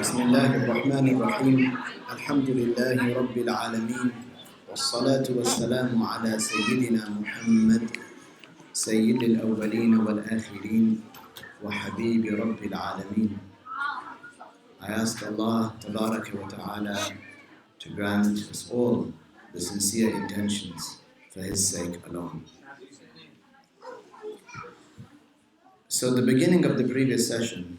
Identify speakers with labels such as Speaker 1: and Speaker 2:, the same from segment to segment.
Speaker 1: بسم الله الرحمن الرحيم الحمد لله رب العالمين والصلاة والسلام على سيدنا محمد سيد الأولين والآخرين وحبيب رب العالمين. I ask Allah Tabaraka wa Ta'ala to grant us all the sincere intentions for His sake alone. So the beginning of the previous session,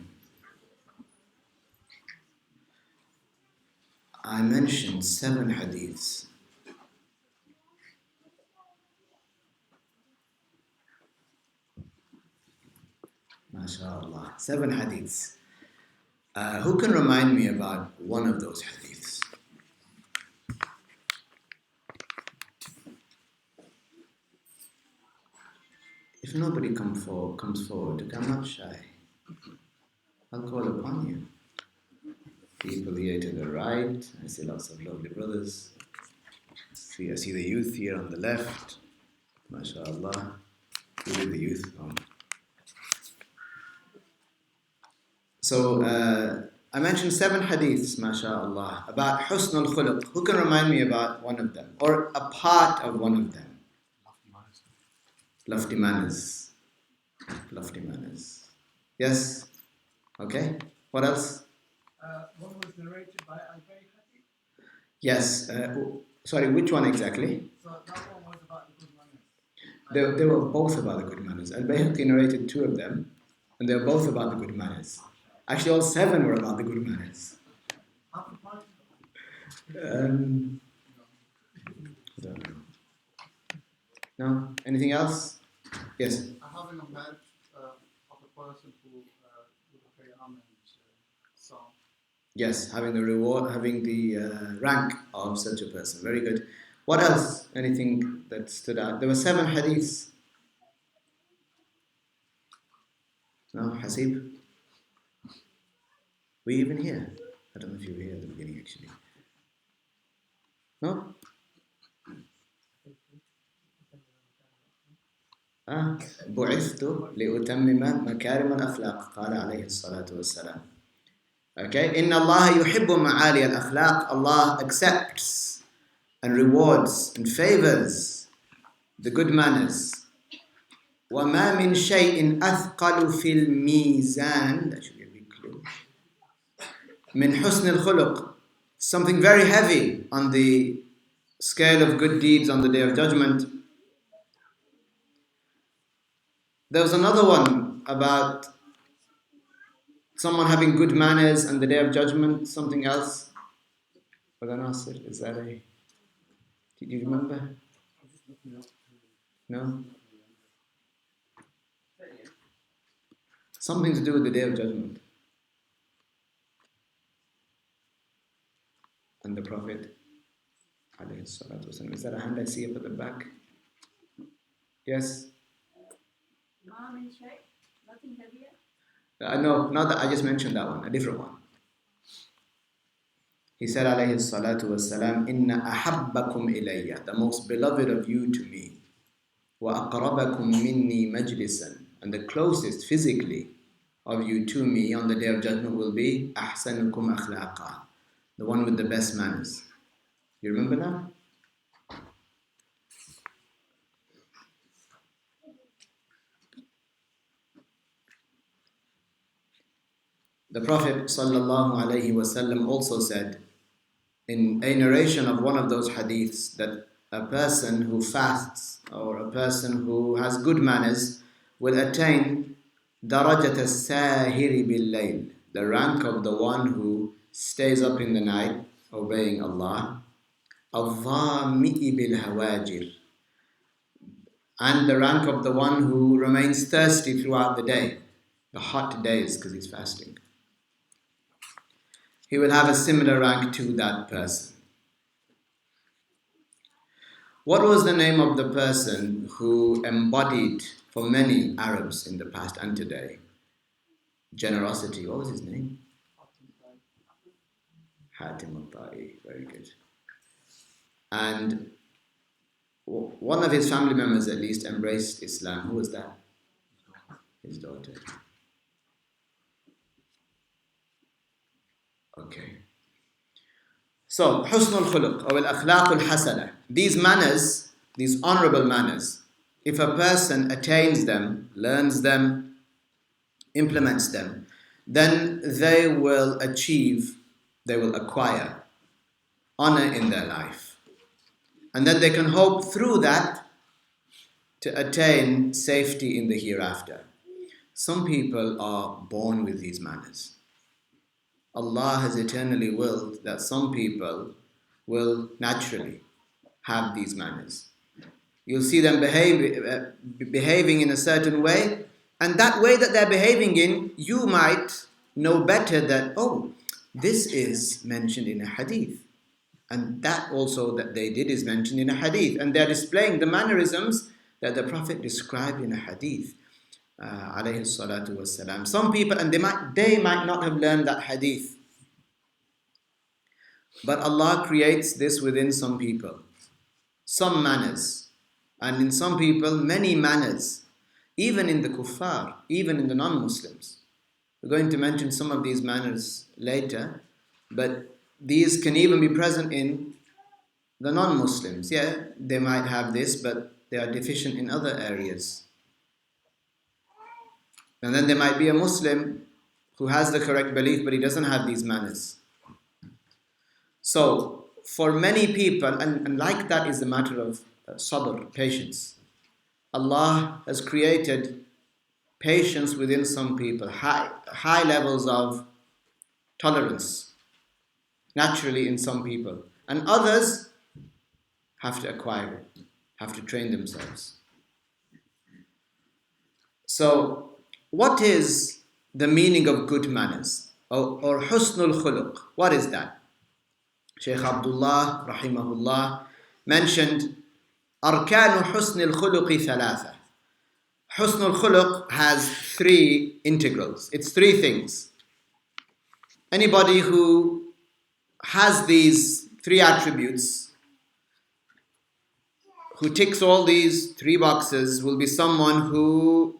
Speaker 1: I mentioned 7 hadiths. MashaAllah, 7 hadiths. Who can remind me about one of those hadiths? If nobody comes forward, I'm not shy. I'll call upon you. People here to the right, I see lots of lovely brothers. I see the youth here on the left. MashaAllah. Who are the youth? So, I mentioned 7 hadiths, MashaAllah, about Husn al-Khuluq. Who can remind me about one of them? Or a part of one of them? Lofty manners. Lofty manners. Yes? Okay. What else?
Speaker 2: One was narrated by Al-Bayhaqi.
Speaker 1: Yes. Sorry, which one exactly?
Speaker 2: So that one was about the good manners.
Speaker 1: They were both about the good manners. Al-Bayhaqi narrated 2 of them, and they were both about the good manners. Actually, all 7 were about the good manners.
Speaker 2: Half the party.
Speaker 1: I don't know. No? Anything else? Yes?
Speaker 2: Having a badge of a person who would pay homage song.
Speaker 1: Yes, having the reward, having the rank of such a person. Very good. What else? Anything that stood out? There were 7 hadiths. No? Hasib? Were you even here? I don't know if you were here at the beginning actually. No? بعثت لأتمم مكارم الأخلاق قال عليه الصلاة والسلام. Okay, إن الله يحب معالي الأخلاق. Allah accepts and rewards and favors the good manners. وما من شيء أثقل في الميزان. That should be a big clue. من حسن الخلق. Something very heavy on the scale of good deeds on the Day of Judgment. There was another one about someone having good manners on the Day of Judgment, something else. Nasir, is that a... Did you remember? No? Something to do with the Day of Judgment. And the Prophet, alayhi salatu wasalam. Is that a hand I see up at the back? Yes?
Speaker 3: Nothing heavier?
Speaker 1: No, not that. I just mentioned that one, a different one. He said, alayhi salatu wasalam, Inna ahabbakum ilayya, the most beloved of you to me, wa aqrabakum minni majlisan, and the closest physically of you to me on the Day of Judgment will be ahsanukum akhlaqa, the one with the best manners. You remember that? The Prophet ﷺ also said in a narration of one of those hadiths that a person who fasts or a person who has good manners will attain darajat as-sahiri bil-layl, the rank of the one who stays up in the night obeying Allah, al-dhami'i bil-hawajir, and the rank of the one who remains thirsty throughout the day, the hot days because he's fasting. He will have a similar rank to that person. What was the name of the person who embodied for many Arabs in the past and today generosity? What was his name? Hatim al-Ta'i. Very good. And one of his family members at least embraced Islam. Who was that? His daughter. So, حسن الخلق or الأخلاق الحسنة, these manners, these honorable manners, if a person attains them, learns them, implements them, then they will achieve, they will acquire honor in their life. And then they can hope through that to attain safety in the hereafter. Some people are born with these manners. Allah has eternally willed that some people will naturally have these manners. You'll see them behaving in a certain way, and that way that they're behaving in, you might know better that, oh, this is mentioned in a hadith. And that also that they did is mentioned in a hadith. And they're displaying the mannerisms that the Prophet described in a hadith. Alayhi salatu wassalam. Some people, and they might not have learned that hadith. But Allah creates this within some people. Some manners. And in some people, many manners. Even in the kuffar, even in the non-Muslims. We're going to mention some of these manners later. But these can even be present in the non-Muslims. Yeah, they might have this, but they are deficient in other areas. And then there might be a Muslim who has the correct belief, but he doesn't have these manners. So, for many people, and like that is the matter of sabr, patience. Allah has created patience within some people, high levels of tolerance, naturally in some people. And others have to acquire it, have to train themselves. So, what is the meaning of good manners? Or husnul khuluq? What is that? Shaykh Abdullah, rahimahullah, mentioned أركان حسن الخلق ثلاثة. Husnul khuluq has three integrals. It's three things. Anybody who has these three attributes, who ticks all these three boxes, will be someone who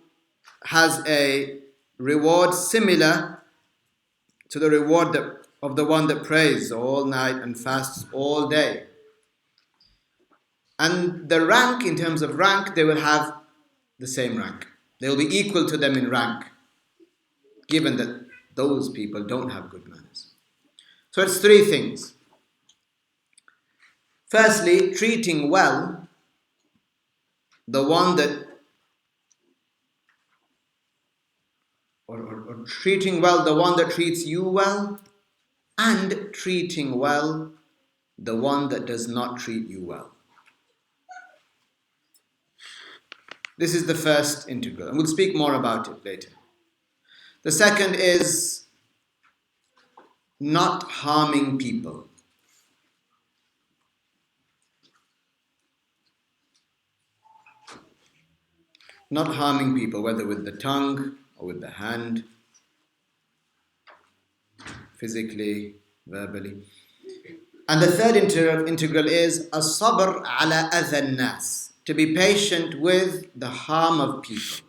Speaker 1: has a reward similar to the reward of the one that prays all night and fasts all day. And the rank, in terms of rank, they will have the same rank. They will be equal to them in rank, given that those people don't have good manners. So it's three things. Firstly, treating well the one that, or treating well the one that treats you well, and treating well the one that does not treat you well. This is the first integral, and we'll speak more about it later. The second is not harming people. Not harming people, whether with the tongue or with the hand, physically, verbally. And the third integral is as-sabr ala adha nas, to be patient with the harm of people.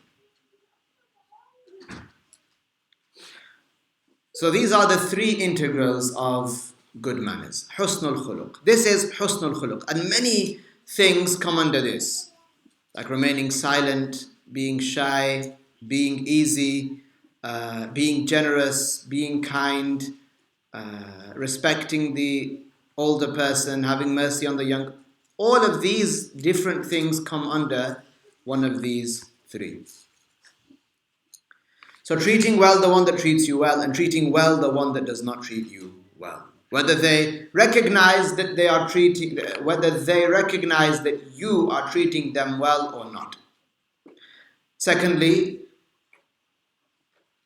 Speaker 1: So these are the three integrals of good manners. Husnul khuluq. This is husnul khuluq. And many things come under this, like remaining silent, being shy, being easy, being generous, being kind, respecting the older person, having mercy on the young. All of these different things come under one of these three. So treating well the one that treats you well, and treating well the one that does not treat you well. Whether they recognize that whether they recognize that you are treating them well or not. Secondly,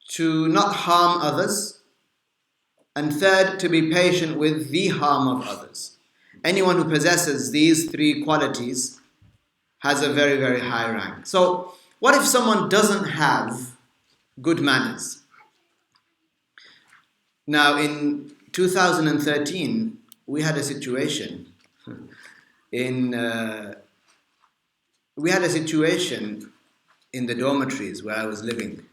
Speaker 1: to not harm others. And third, to be patient with the harm of others. Anyone who possesses these three qualities has a very, very high rank. So, what if someone doesn't have good manners? Now, in 2013, we had a situation in the dormitories where I was living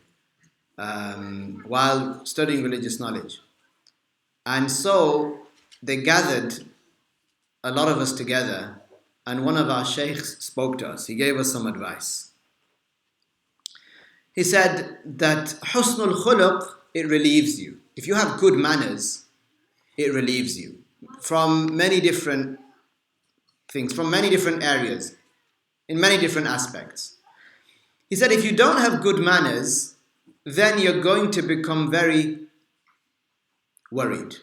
Speaker 1: while studying religious knowledge. And so they gathered a lot of us together, and one of our sheikhs spoke to us. He gave us some advice. He said that husnul khuluq, it relieves you. If you have good manners, it relieves you from many different things, from many different areas, in many different aspects. He said if you don't have good manners, then you're going to become very worried,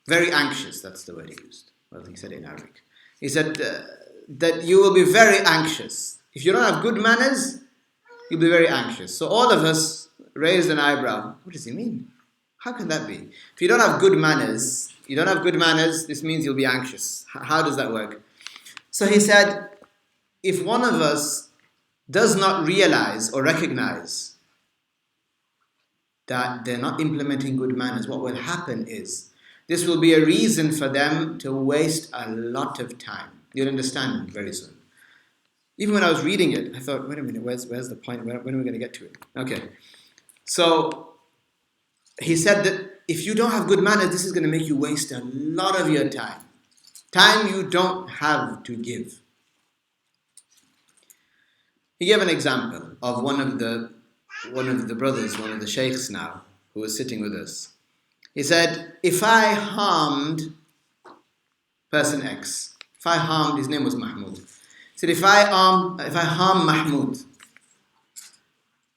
Speaker 1: very anxious. That's the word he used. Well, he said it in Arabic. He said that you will be very anxious. If you don't have good manners, you'll be very anxious. So all of us raised an eyebrow. What does he mean? How can that be? If you don't have good manners, this means you'll be anxious. How does that work? So he said, if one of us does not realize or recognize that they're not implementing good manners, what will happen is this will be a reason for them to waste a lot of time. You'll understand very soon. Even when I was reading it, I thought, wait a minute, where's the point? When are we going to get to it? Okay. So he said that if you don't have good manners, this is going to make you waste a lot of your time. Time you don't have to give. He gave an example of one of the brothers, one of the sheikhs now, who was sitting with us. He said, if I harmed person X, his name was Mahmoud. He said, if I harm Mahmoud,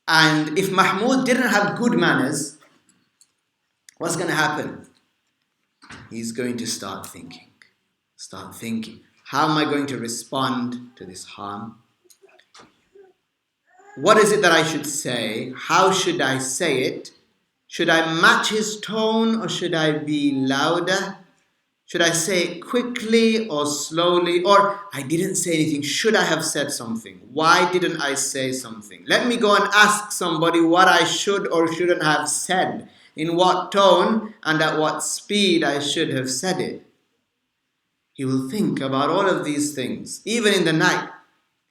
Speaker 1: and if Mahmoud didn't have good manners, what's going to happen? He's going to start thinking. How am I going to respond to this harm? What is it that I should say? How should I say it? Should I match his tone or should I be louder? Should I say it quickly or slowly? Or I didn't say anything. Should I have said something? Why didn't I say something? Let me go and ask somebody what I should or shouldn't have said, in what tone and at what speed I should have said it. He will think about all of these things. Even in the night,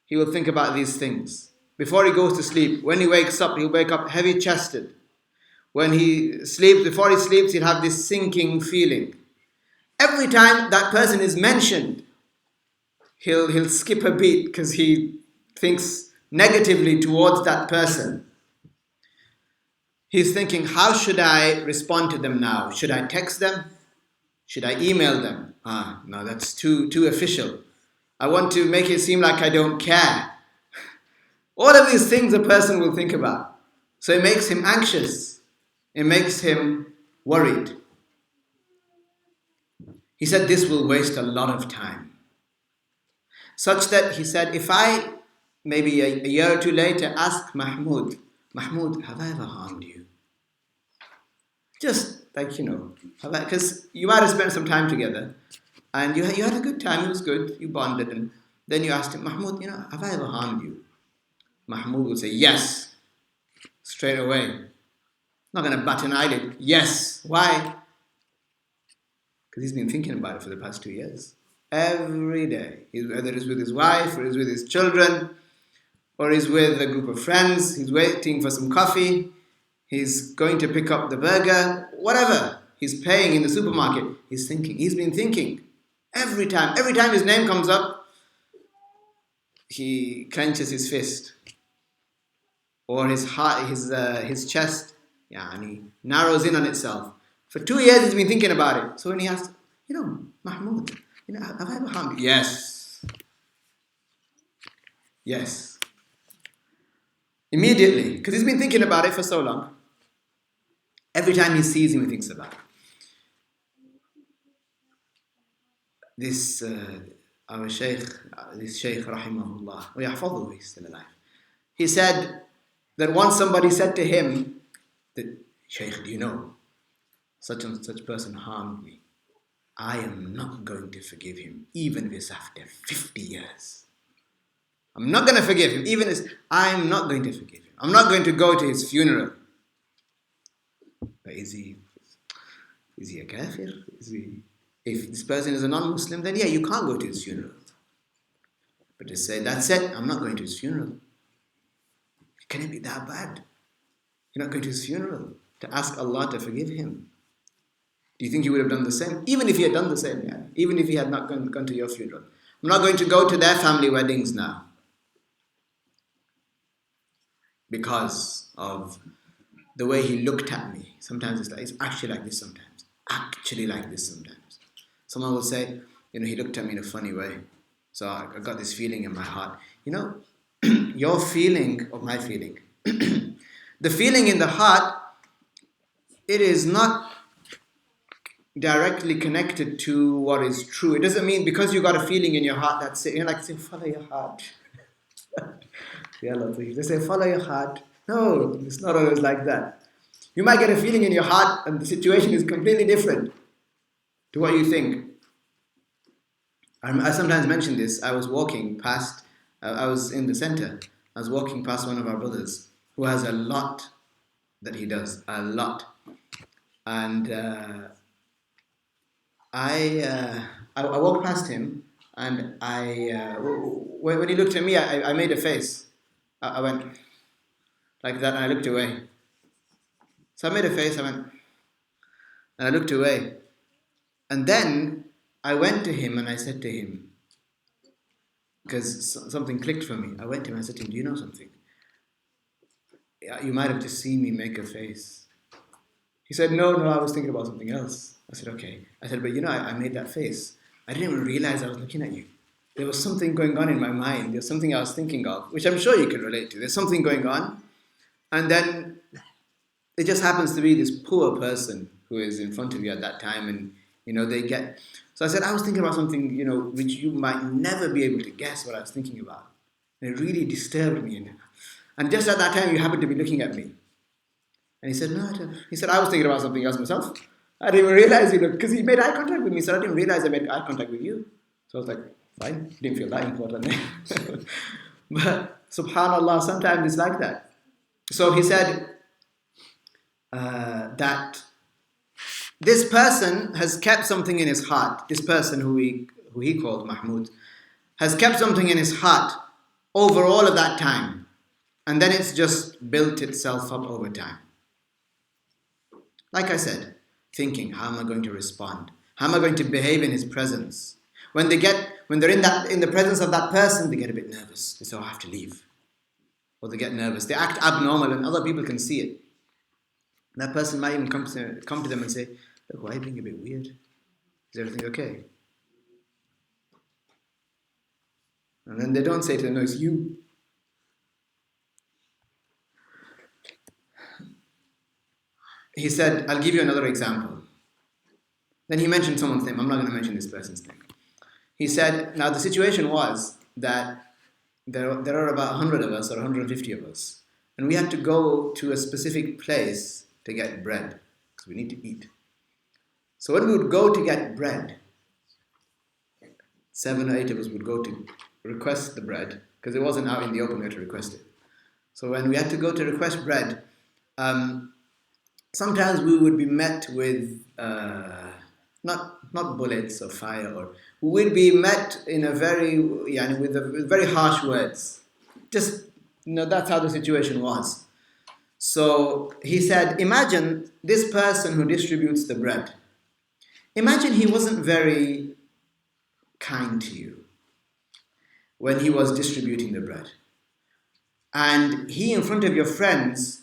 Speaker 1: he will think about these things. Before he goes to sleep, when he wakes up, he'll wake up heavy-chested. When he sleeps, before he sleeps, he'll have this sinking feeling. Every time that person is mentioned, he'll skip a beat because he thinks negatively towards that person. He's thinking, how should I respond to them now? Should I text them? Should I email them? No, that's too official. I want to make it seem like I don't care. All of these things a person will think about. So it makes him anxious. It makes him worried. He said this will waste a lot of time. Such that he said, if I, maybe a year or two later, ask Mahmoud, have I ever harmed you? Just like, because you might have spent some time together and you had a good time, it was good, you bonded, and then you asked him, Mahmoud, have I ever harmed you? Mahmoud would say, yes, straight away. Not going to bat an eyelid. Yes. Why? Because he's been thinking about it for the past 2 years. Every day. Whether it's with his wife, or he's with his children, or he's with a group of friends, he's waiting for some coffee, he's going to pick up the burger, whatever. He's paying in the supermarket. He's thinking. He's been thinking. Every time his name comes up, he clenches his fist. Or his heart, his chest, and he narrows in on itself. For 2 years he's been thinking about it. So when he asked, Mahmoud, have I ever harmed you? Yes. Immediately, because he's been thinking about it for so long. Every time he sees him, he thinks about it. This Shaykh, rahimahullah, ويحفظه, he's still alive. He said that once somebody said to him that, Shaykh, do you know, such and such person harmed me. I am not going to forgive him, even if it's after 50 years. I'm not going to forgive him, I'm not going to forgive him. I'm not going to go to his funeral. But is he a kafir? If this person is a non-Muslim, then you can't go to his funeral. But to say, that's it, I'm not going to his funeral. Can it be that bad? You're not going to his funeral to ask Allah to forgive him. Do you think you would have done the same? Even if he had done the same, yeah. Even if he had not gone to your funeral. I'm not going to go to their family weddings now because of the way he looked at me. Sometimes it's actually like this sometimes. Actually like this sometimes. Someone will say, he looked at me in a funny way. So I got this feeling in my heart. Your feeling or my feeling. The feeling in the heart, it is not directly connected to what is true. It doesn't mean because you got a feeling in your heart that's it. Like say, follow your heart. Yeah, they say follow your heart. No, it's not always like that. You might get a feeling in your heart and the situation is completely different to what you think. I sometimes mention this. I was walking past, I was in the center. I was walking past one of our brothers who has a lot that he does, a lot. And I walked past him, and when he looked at me, I made a face. I went like that, and I looked away. So I made a face, I went, and I looked away. And then I went to him and I said to him, because something clicked for me. I went to him and I said to him, do you know something? You might have just seen me make a face. He said, no, I was thinking about something else. I said, okay. I said, but I made that face. I didn't even realize I was looking at you. There was something going on in my mind. There's something I was thinking of, which I'm sure you can relate to. There's something going on. And then it just happens to be this poor person who is in front of you at that time. And, they get... So I said, I was thinking about something, which you might never be able to guess what I was thinking about. And it really disturbed me. And just at that time, you happened to be looking at me. And he said, no, I don't. He said, I was thinking about something else myself. I didn't even realize, because he made eye contact with me, so I didn't realize I made eye contact with you. So I was like, fine, didn't feel that important. But subhanAllah, sometimes it's like that. So he said that this person has kept something in his heart. This person who he called Mahmoud has kept something in his heart over all of that time. And then it's just built itself up over time. Like I said, thinking, how am I going to respond? How am I going to behave in his presence? When they're in the presence of that person, they get a bit nervous. They say, I have to leave. Or they get nervous. They act abnormal and other people can see it. That person might even come to them and say, look, why are you being a bit weird? Is everything okay? And then they don't say to them, no, it's you. He said, I'll give you another example. Then he mentioned someone's name. I'm not going to mention this person's name. He said, now the situation was that there are about 100 of us or 150 of us. And we had to go to a specific place to get bread because we need to eat. So when we would go to get bread, 7 or 8 of us would go to request the bread because it wasn't out in the open, we had to request it. So when we had to go to request bread, sometimes we would be met with not bullets or fire, or we would be met in a with very harsh words. Just that's how the situation was. So he said, imagine this person who distributes the bread. Imagine he wasn't very kind to you when he was distributing the bread. And he, in front of your friends,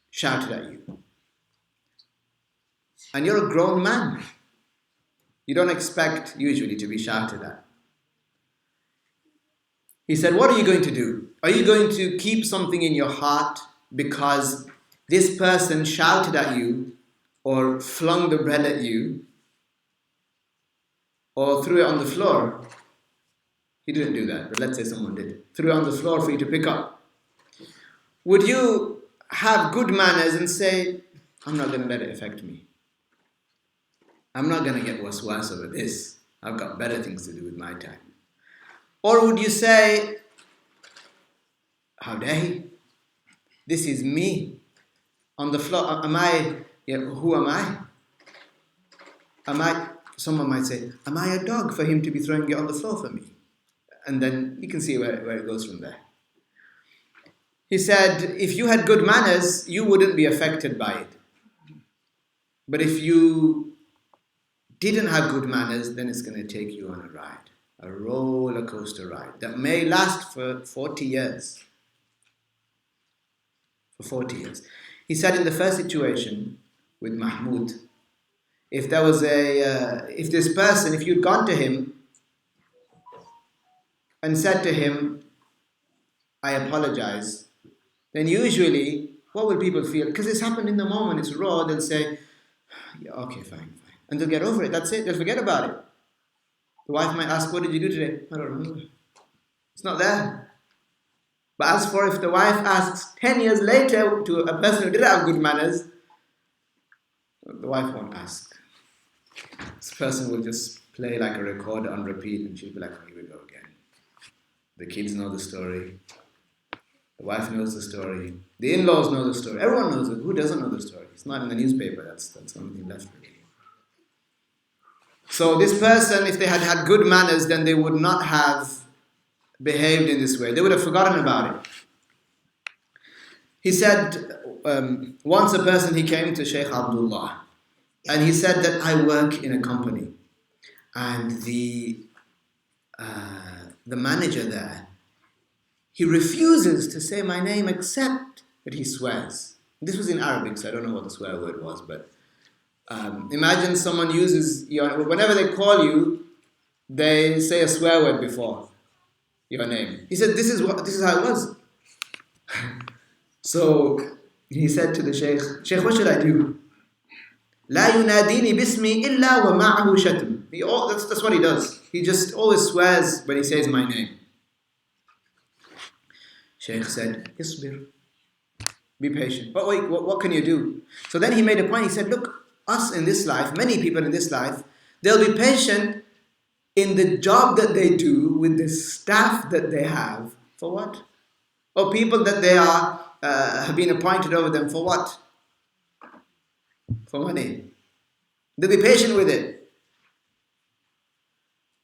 Speaker 1: shouted at you. And you're a grown man. You don't expect usually to be shouted at. He said, what are you going to do? Are you going to keep something in your heart because this person shouted at you or flung the bread at you or threw it on the floor? He didn't do that, but let's say someone did. Threw it on the floor for you to pick up. Would you have good manners and say, I'm not going to let it affect me? I'm not going to get waswas over this. I've got better things to do with my time. Or would you say, how dare he? This is me. On the floor, who am I? Someone might say, am I a dog for him to be throwing it on the floor for me? And then you can see where it goes from there. He said, if you had good manners, you wouldn't be affected by it. But if you didn't have good manners, then it's going to take you on a ride, a roller coaster ride that may last for 40 years. For 40 years. He said in the first situation with Mahmoud, if this person, if you'd gone to him and said to him, I apologize, then usually, what will people feel? Because it's happened in the moment, it's raw, they'll say, yeah, okay, fine. And they'll get over it, that's it, they'll forget about it. The wife might ask, what did you do today? I don't remember. It's not there. But as for if the wife asks 10 years later to a person who did have good manners, the wife won't ask. This person will just play like a recorder on repeat and she'll be like, oh, here we go again. The kids know the story. The wife knows the story. The in-laws know the story. Everyone knows it. Who doesn't know the story? It's not in the newspaper. That's the only thing left, really. So this person, if they had had good manners, then they would not have behaved in this way. They would have forgotten about it. He said, once a person, he came to Sheikh Abdullah, and he said that I work in a company, and the manager there, he refuses to say my name except that he swears. This was in Arabic, so I don't know what the swear word was, but imagine someone uses whenever they call you, they say a swear word before your name. He said, this is how it was. So he said to the Sheikh, what should I do? لا يناديني باسمي إلا ومعه شتم. That's what he does. He just always swears when he says my name. Sheikh said, Isbir. Be patient. But wait, what can you do? So then he made a point. He said, look, us in this life, many people in this life, they'll be patient in the job that they do with the staff that they have. For what? Or people that they have been appointed over them. For what? For money. They'll be patient with it.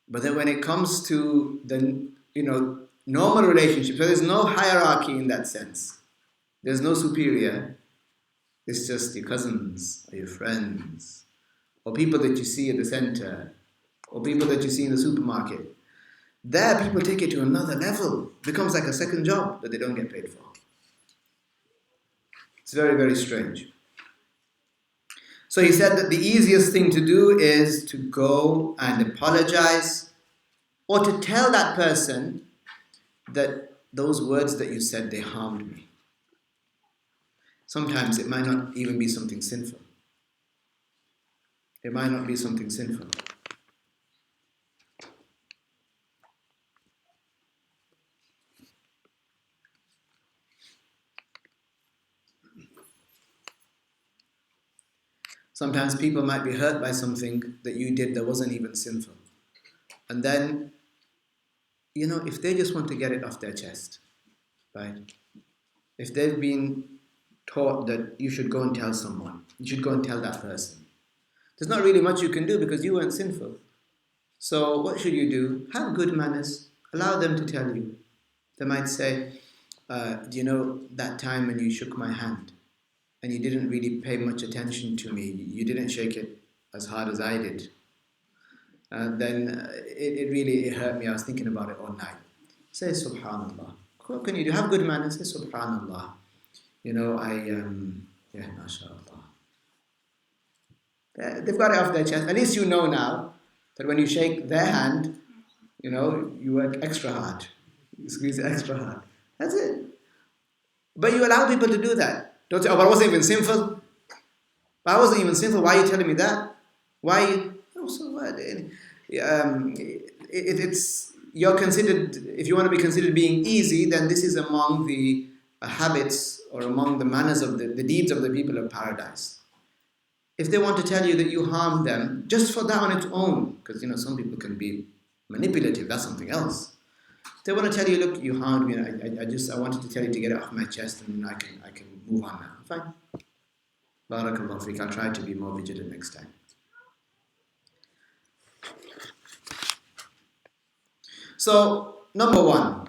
Speaker 1: But then when it comes to the normal relationships, so there's no hierarchy in that sense. There's no superior. It's just your cousins or your friends or people that you see at the center or people that you see in the supermarket. There, people take it to another level. It becomes like a second job that they don't get paid for. It's very, very strange. So he said that the easiest thing to do is to go and apologize or to tell that person that those words that you said, they harmed me. Sometimes it might not even be something sinful. It might not be something sinful. Sometimes people might be hurt by something that you did that wasn't even sinful. And then, if they just want to get it off their chest, right? If they've been taught that you should go and tell someone, you should go and tell that person, there's not really much you can do because you weren't sinful. So what should you do? Have good manners. Allow them to tell you. They might say, do you know that time when you shook my hand and you didn't really pay much attention to me, you didn't shake it as hard as I did. Then it really hurt me. I was thinking about it all night. Say subhanallah. What can you do? Have good manners. Say subhanallah. MashaAllah. They've got it off their chest. At least you know now that when you shake their hand, you work extra hard. You squeeze it extra hard. That's it. But you allow people to do that. Don't say, but I wasn't even sinful. But I wasn't even sinful. Why are you telling me that? Why? So what? You're considered, if you want to be considered being easy, then this is among the habits or among the manners of the deeds of the people of paradise. If they want to tell you that you harmed them, just for that on its own, because some people can be manipulative, that's something else. They want to tell you, look, you harmed me, I wanted to tell you to get it off my chest and I can move on now. Fine. Barakallahu feek. I'll try to be more vigilant next time. So, number one,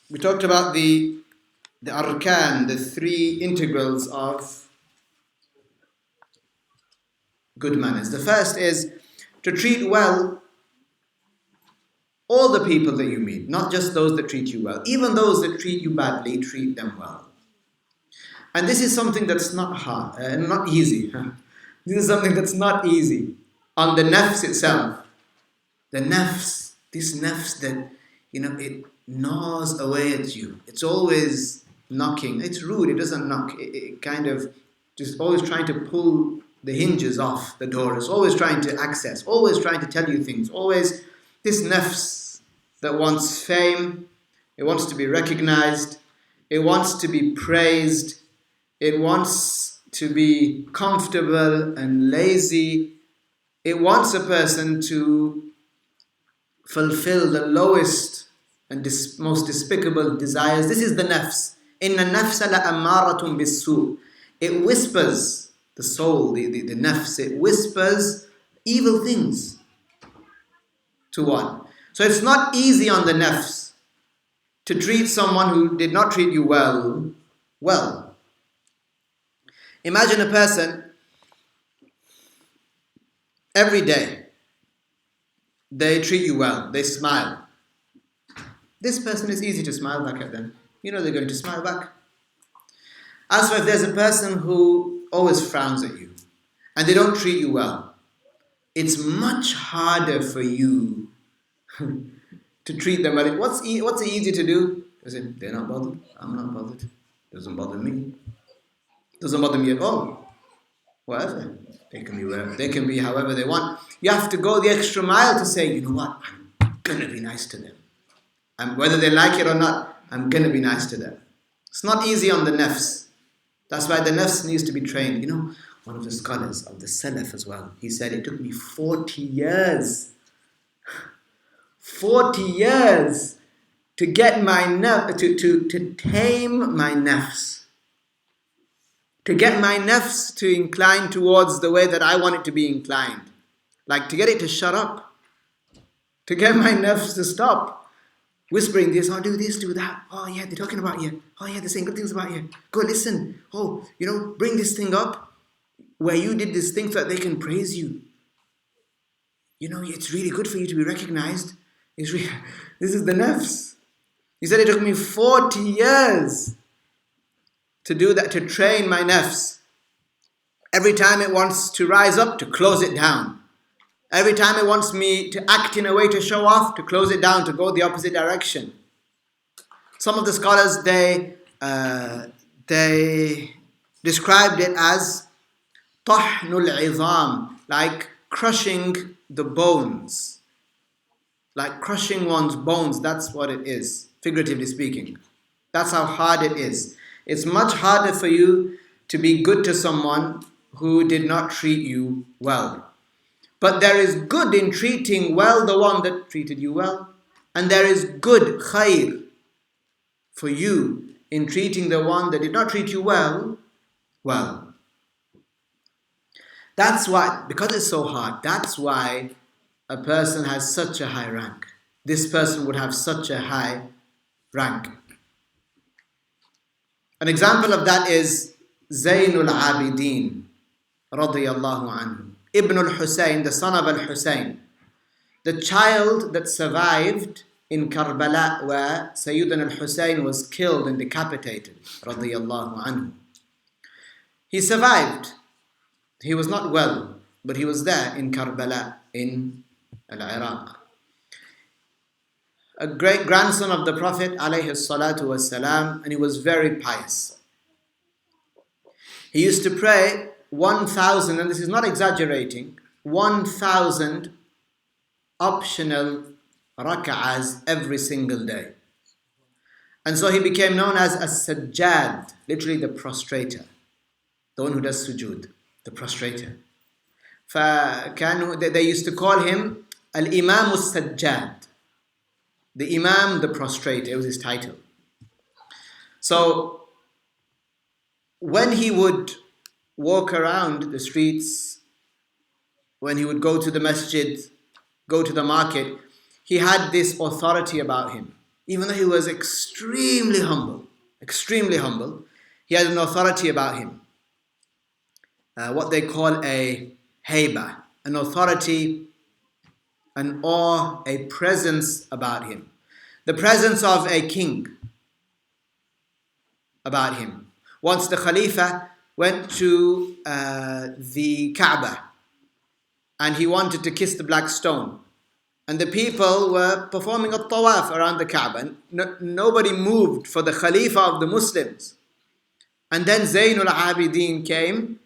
Speaker 1: we talked about the arkan, the three integrals of good manners. The first is to treat well all the people that you meet, not just those that treat you well. Even those that treat you badly, treat them well. And this is something that's not hard, not easy. This is something that's not easy on the nafs itself. The nafs, this nafs that, it gnaws away at you. It's always knocking. It's rude, it doesn't knock. It kind of just always trying to pull the hinges off the door. It's always trying to access, always trying to tell you things. Always this nafs that wants fame, it wants to be recognized, it wants to be praised, it wants to be comfortable and lazy. It wants a person to fulfill the lowest and most despicable desires. This is the nafs. Inna nafsa la'ammaratun bis-su'. It whispers, the soul, the nafs, it whispers evil things to one. So it's not easy on the nafs to treat someone who did not treat you well. Imagine a person every day, they treat you well, they smile. This person is easy to smile back at them. You know they're going to smile back. As for if there's a person who always frowns at you and they don't treat you well, it's much harder for you to treat them well. What's easy to do? I say, they're not bothered, I'm not bothered. Doesn't bother me. Doesn't bother me at all. Whatever. They can be wherever. They can be however they want. You have to go the extra mile to say, you know what? I'm going to be nice to them. And whether they like it or not, I'm going to be nice to them. It's not easy on the nafs. That's why the nafs needs to be trained. One of the scholars of the Salaf as well, he said, it took me 40 years. 40 years to get my nafs, to tame my nafs. To get my nafs to incline towards the way that I want it to be inclined. Like to get it to shut up. To get my nafs to stop whispering this, do this, do that. Oh yeah, they're talking about you. Oh yeah, they're saying good things about you. Go listen. Oh, bring this thing up where you did this thing so that they can praise you. It's really good for you to be recognized. This is the nafs. He said it took me 40 years to do that, to train my nafs. Every time it wants to rise up, to close it down. Every time it wants me to act in a way to show off, to close it down, to go the opposite direction. Some of the scholars, they described it as tahnul izam, like crushing the bones. Like crushing one's bones, that's what it is, figuratively speaking. That's how hard it is. It's much harder for you to be good to someone who did not treat you well. But there is good in treating well the one that treated you well. And there is good, khair, for you in treating the one that did not treat you well. That's why, because it's so hard, that's why a person has such a high rank. This person would have such a high rank. An example of that is Zainul Abidin, radiyallahu anhu. Ibn al-Husayn, the son of al-Husayn, the child that survived in Karbala where Sayyidina al-Husayn was killed and decapitated, radiyallahu anhu. He survived. He was not well, but he was there in Karbala in Iraq. A great grandson of the Prophet alayhi salatu wasalam, and he was very pious. He used to pray 1,000, and this is not exaggerating, 1,000 optional rak'ahs every single day. And so he became known as as-sajjad, literally the prostrator, the one who does sujood, the prostrator. They used to call him al-imam as-sajjad, the imam, the prostrator, it was his title. So when he would walk around the streets, when he would go to the masjid, go to the market, he had this authority about him. Even though he was extremely humble, he had an authority about him. What they call a haiba, an authority an awe, a presence about him. The presence of a king about him. Once the Khalifa went to the Kaaba and he wanted to kiss the black stone. And the people were performing a tawaf around the Kaaba. Nobody moved for the Khalifa of the Muslims. And then Zainul Abidin came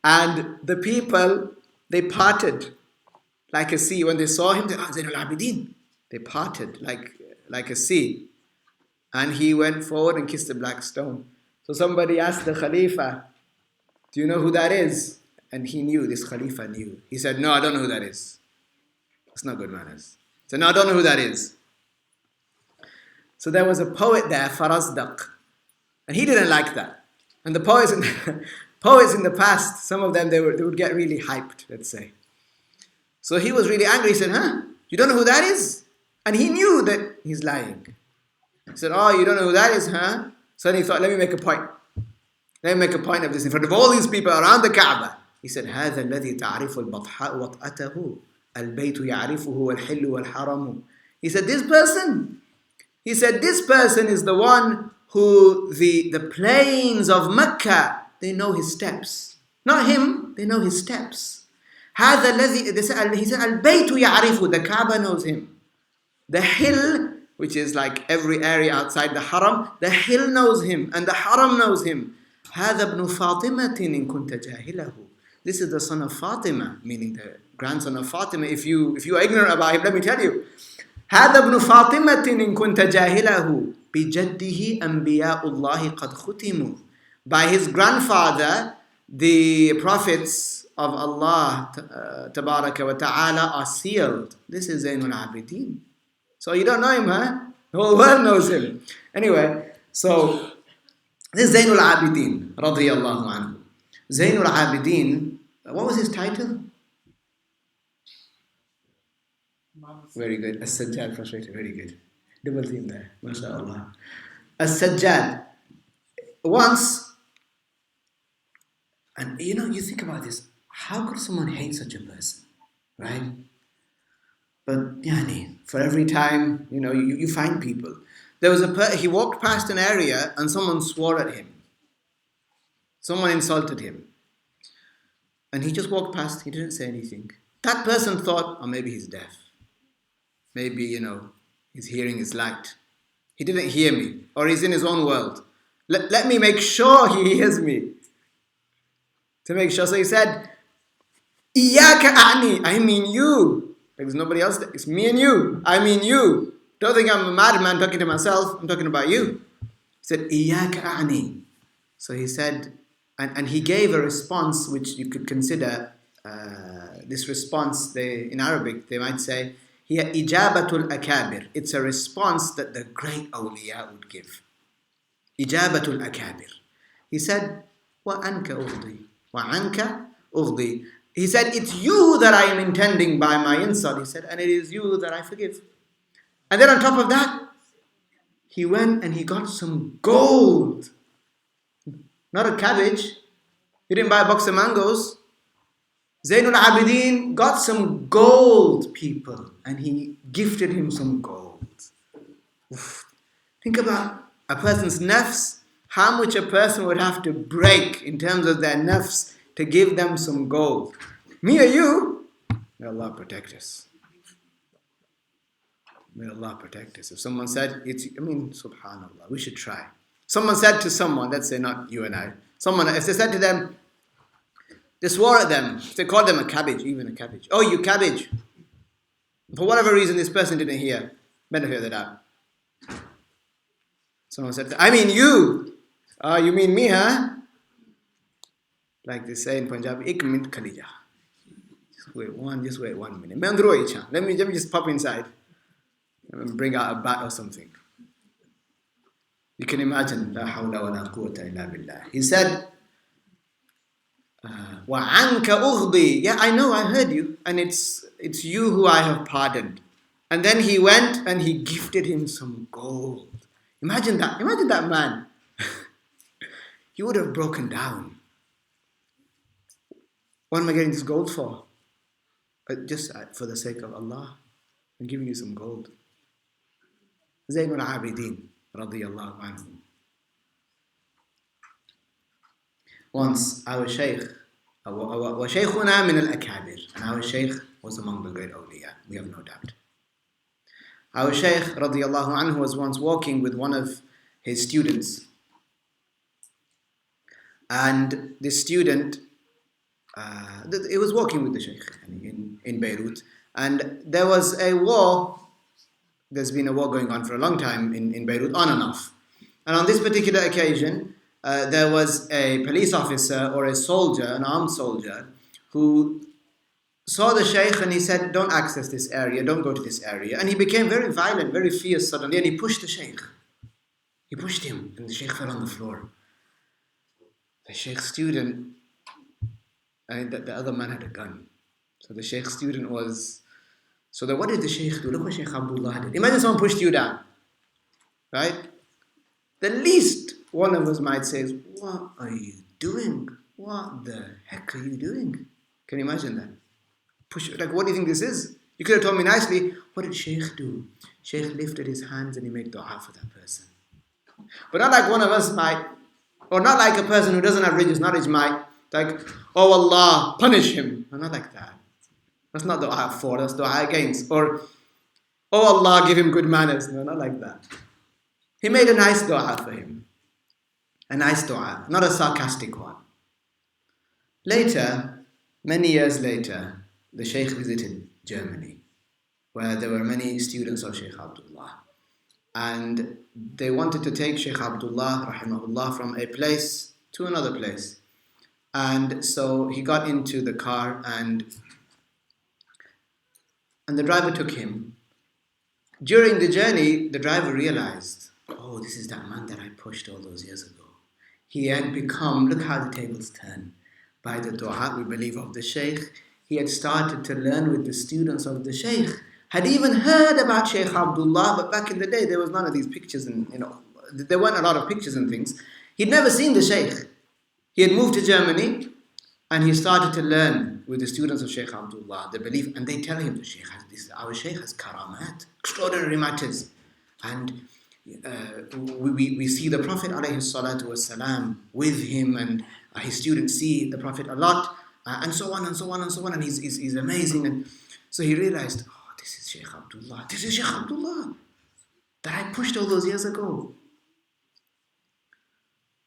Speaker 1: and the people, they parted like a sea. When they saw him, they Zainul Abidin. They parted like a sea. And he went forward and kissed the black stone. So somebody asked the Khalifa, do you know who that is? And he knew, this Khalifa knew. He said, no, I don't know who that is. That's not good manners. He said, no, I don't know who that is. So there was a poet there, Farazdaq. And he didn't like that. And the poets in the past, some of them, they would get really hyped, let's say. So he was really angry. He said, you don't know who that is? And he knew that he's lying. He said, oh, you don't know who that is, huh? So then he thought, let me make a point. Let me make a point of this in front of all these people around the Kaaba. He said, هذا الذي تعرف البطحاء وطأته البيت يعرفه والحل والحرم. He said, this person is the one who the plains of Mecca, they know his steps. Not him, they know his steps. هذا الذي, he said, البيت يعرفه, the Kaaba knows him. The hill, which is like every area outside the haram, the hill knows him and the haram knows him. هذا ابن فاطمة إن كنت جاهله. This is the son of Fatima, meaning the grandson of Fatima. If you are ignorant about him, let me tell you. هذا ابن فاطمة إن كنت جاهله بجده أنبياء الله قد ختموا. By his grandfather, the prophets of Allah Tabaraka wa Ta'ala are sealed. This is Zainul Abidin. So you don't know him, huh? The whole world knows him. Anyway, so this is Zainul Abidin, radiyallahu anhu. Zainul Abidin, what was his title? Very good. As-Sajjad, frustrated. Very good. Double theme there. MashaAllah. As-Sajjad. Once, and you think about this, how could someone hate such a person? Right? But, for every time, you find people. There was he walked past an area and someone swore at him. Someone insulted him. And he just walked past, he didn't say anything. That person thought, oh, maybe he's deaf. Maybe, his hearing is light. He didn't hear me, or he's in his own world. Let me make sure he hears me. To make sure. So he said, Iyaka a'ni, I mean you. Like there's nobody else there. It's me and you. I mean you. Don't think I'm a madman talking to myself. I'm talking about you. He said, Iyaka a'ni. So he said, and he gave a response which you could consider, this response, in Arabic, they might say, Hiya ijabatul akabir. It's a response that the great awliya would give. Ijabatul akabir. He said, Wa anka ughdi. Wa anka ughdi. He said, it's you that I am intending by my insult. He said, and it is you that I forgive. And then on top of that, he went and he got some gold. Not a cabbage. He didn't buy a box of mangoes. Zainul Abidin got some gold, people, and he gifted him some gold. Oof. Think about a person's nafs, how much a person would have to break in terms of their nafs to give them some gold. Me or you, may Allah protect us. May Allah protect us. If someone said, subhanAllah, we should try. Someone said to someone, let's say not you and I, if they said to them, they swore at them, if they called them a cabbage, even a cabbage. Oh, you cabbage. For whatever reason, this person didn't hear. Benefit of the doubt. Someone said, I mean you. You mean me, huh? Like they say in Punjabi, ik mint khalija. Just wait 1 minute. Let me just pop inside and bring out a bat or something. You can imagine, la hawla wa la quwwata illa billah. He said, wa anka ughdi. Yeah, I know, I heard you. And it's you who I have pardoned. And then he went and he gifted him some gold. Imagine that man. He would have broken down. What am I getting this gold for? But just for the sake of Allah, I'm giving you some gold. Zayn al-Abidin, radiyallahu anhu. Once our Shaykh, وشيخنا من الأكابر, and our Shaykh was among the great awliya, we have no doubt. Our Shaykh, radiyallahu anhu, was once walking with one of his students. And this student, he was walking with the Shaykh in Beirut. And there was a war. There's been a war going on for a long time in Beirut, on and off. And on this particular occasion, there was a police officer or a soldier, an armed soldier, who saw the Shaykh and he said, don't access this area, don't go to this area. And he became very violent, very fierce suddenly, and he pushed the Shaykh. He pushed him, and the Shaykh fell on the floor. The Shaykh's student, and the other man had a gun. So the Shaykh's student was... So then what did the Shaykh do? Look what Shaykh Abdullah did. Imagine someone pushed you down, right? The least one of us might say is, what are you doing? What the heck are you doing? Can you imagine that? Like, what do you think this is? You could have told me nicely. What did Shaykh do? Shaykh lifted his hands and he made dua for that person. But not like one of us might, or not like a person who doesn't have religious knowledge might, like, oh Allah, punish him. No, not like that. That's not dua for, that's dua against. Or, oh Allah, give him good manners. No, not like that. He made a nice dua for him. A nice dua, not a sarcastic one. Later, many years later, the Shaykh visited Germany, where there were many students of Shaykh Abdullah. And they wanted to take Shaykh Abdullah, rahimahullah, from a place to another place. And so he got into the car and the driver took him. During the journey, the driver realized, oh, this is that man that I pushed all those years ago. He had become, look how the tables turn. By the dua, we believe, of the Shaykh, he had started to learn with the students of the Shaykh. Had even heard about Shaykh Abdullah, but back in the day, there was none of these pictures and, there weren't a lot of pictures and things. He'd never seen the Shaykh. He had moved to Germany and he started to learn with the students of Shaykh Abdullah, the belief, and they tell him the Shaykh has this, our Shaykh has karamat, extraordinary matters. And we see the Prophet alayhi salatu wasalam with him, and his students see the Prophet a lot, and so on and so on and so on, and he's amazing. And so he realized, oh, this is Shaykh Abdullah. This is Shaykh Abdullah that I pushed all those years ago.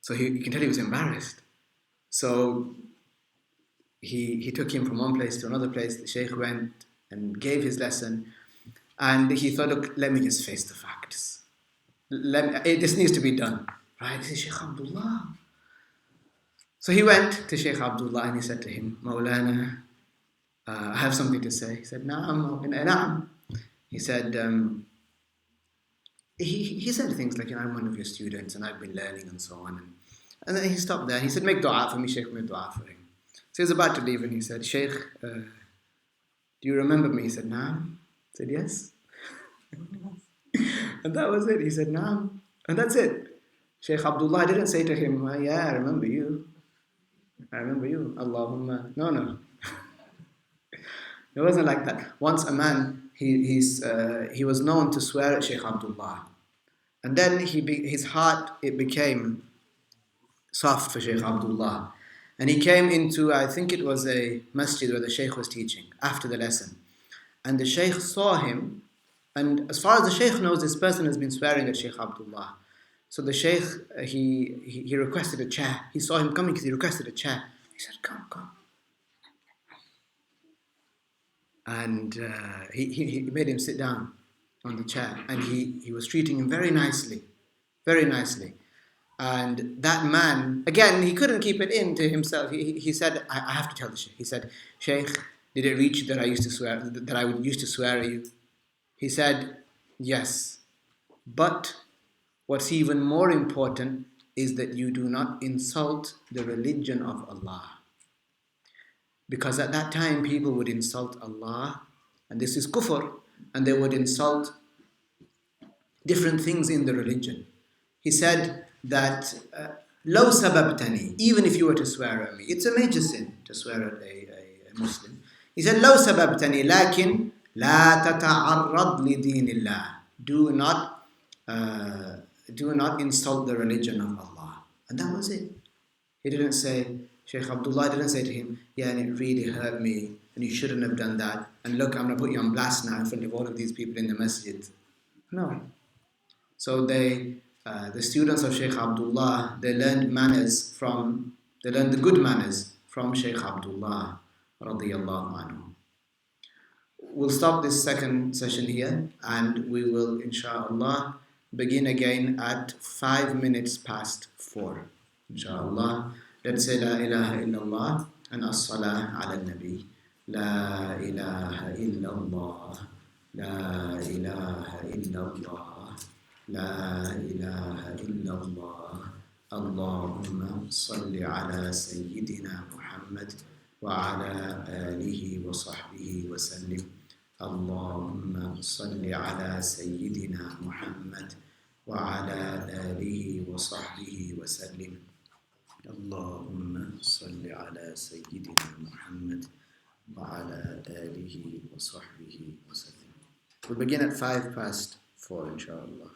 Speaker 1: So you can tell he was embarrassed. So he took him from one place to another place. The Shaykh went and gave his lesson, and he thought, look, let me just face the facts. This needs to be done. Right? This is Shaykh Abdullah. So he went to Shaykh Abdullah and he said to him, Mawlana, I have something to say. He said, Na'am, na'am. He said, he said things like, I'm one of your students and I've been learning and so on. And then he stopped there. He said, make dua for me, Shaykh, make dua for him. So he was about to leave and he said, Shaykh, do you remember me? He said, Na'am. He said, yes. And that was it. He said, Na'am. And that's it. Shaykh Abdullah didn't say to him, yeah, I remember you. I remember you. Allahumma. No. It wasn't like that. Once a man, he was known to swear at Shaykh Abdullah. And then his heart, it became soft for Shaykh Abdullah. And he came into, I think it was a masjid where the Shaykh was teaching after the lesson. And the Shaykh saw him. And as far as the Shaykh knows, this person has been swearing at Shaykh Abdullah. So the Shaykh, he requested a chair. He saw him coming because he requested a chair. He said, come. And he made him sit down on the chair. And he was treating him very nicely. Very nicely. And that man, again, he couldn't keep it in to himself. He said, I have to tell the Shaykh. He said, Shaykh, did it reach that I used to swear at you? He said, yes. But what's even more important is that you do not insult the religion of Allah. Because at that time, people would insult Allah, and this is kufr, and they would insult different things in the religion. He said that, لو سببتني, even if you were to swear at me, it's a major sin to swear at a Muslim. He said, لو سببتني لكن لا تتعرض لدين الله. Do not insult the religion of Allah. And that was it. He didn't say, Sheikh Abdullah didn't say to him, yeah, and it really hurt me, and you shouldn't have done that. And look, I'm going to put you on blast now in front of all of these people in the masjid. No. So the students of Sheikh Abdullah, they learned the good manners from Sheikh Abdullah radiyallahu anhu. We'll stop this second session here, and we will, inshallah, begin again at 5 minutes past 4. Inshallah. Let's say La ilaha illallah and as-salah ala nabi. La ilaha illallah. La ilaha illallah. La ilaha illallah. Allahumma salli ala Sayyidina Muhammad wa ala alihi wa sahbihi wa sallim. اللهم صل على سيدنا محمد وعلى آله وصحبه وسلم. اللهم صل على سيدنا محمد وعلى آله وصحبه وسلم. We'll begin at 5 past 4, inshallah.